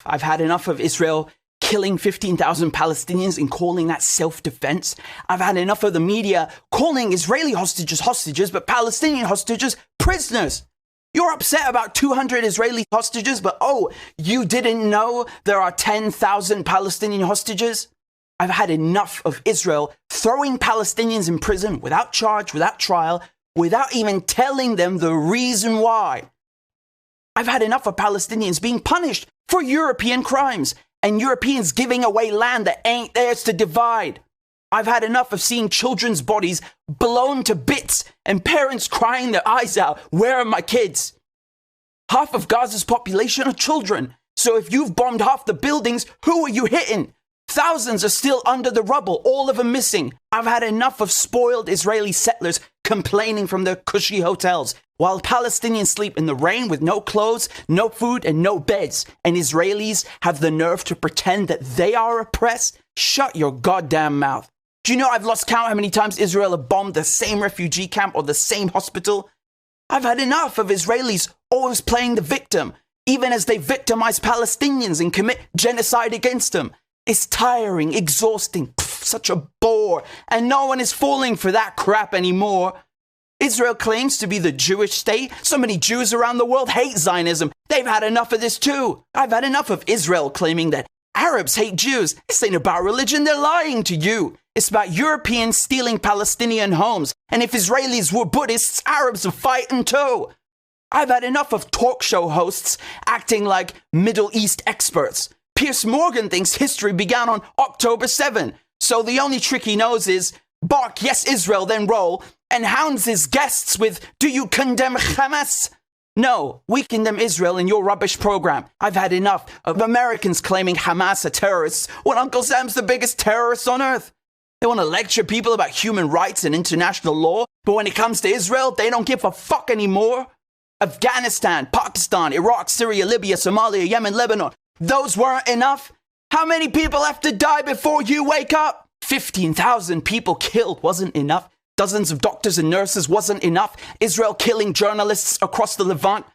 I've had enough of Israel killing 15,000 Palestinians and calling that self-defense. I've had enough of the media calling Israeli hostages hostages, but Palestinian hostages prisoners. You're upset about 200 Israeli hostages, but oh, you didn't know there are 10,000 Palestinian hostages? I've had enough of Israel throwing Palestinians in prison without charge, without trial, without even telling them the reason why. I've had enough of Palestinians being punished for European crimes and Europeans giving away land that ain't theirs to divide. I've had enough of seeing children's bodies blown to bits and parents crying their eyes out, where are my kids? Half of Gaza's population are children. So if you've bombed half the buildings, who are you hitting? Thousands are still under the rubble, all of them missing. I've had enough of spoiled Israeli settlers complaining from their cushy hotels, while Palestinians sleep in the rain with no clothes, no food, and no beds, and Israelis have the nerve to pretend that they are oppressed. Shut your goddamn mouth. Do you know I've lost count how many times Israel have bombed the same refugee camp or the same hospital? I've had enough of Israelis always playing the victim, even as they victimize Palestinians and commit genocide against them. It's tiring, exhausting, such a bore, and no one is falling for that crap anymore. Israel claims to be the Jewish state. So many Jews around the world hate Zionism. They've had enough of this too. I've had enough of Israel claiming that Arabs hate Jews. This ain't about religion, they're lying to you. It's about Europeans stealing Palestinian homes. And if Israelis were Buddhists, Arabs are fighting too. I've had enough of talk show hosts acting like Middle East experts. Piers Morgan thinks history began on October 7. So the only trick he knows is bark, yes, Israel, then roll, and hounds his guests with, do you condemn Hamas? No, we condemn Israel in your rubbish program. I've had enough of Americans claiming Hamas are terrorists when Uncle Sam's the biggest terrorist on earth. They want to lecture people about human rights and international law, but when it comes to Israel, they don't give a fuck anymore. Afghanistan, Pakistan, Iraq, Syria, Libya, Somalia, Yemen, Lebanon. Those weren't enough. How many people have to die before you wake up? 15,000 people killed wasn't enough. Dozens of doctors and nurses wasn't enough. Israel killing journalists across the Levant.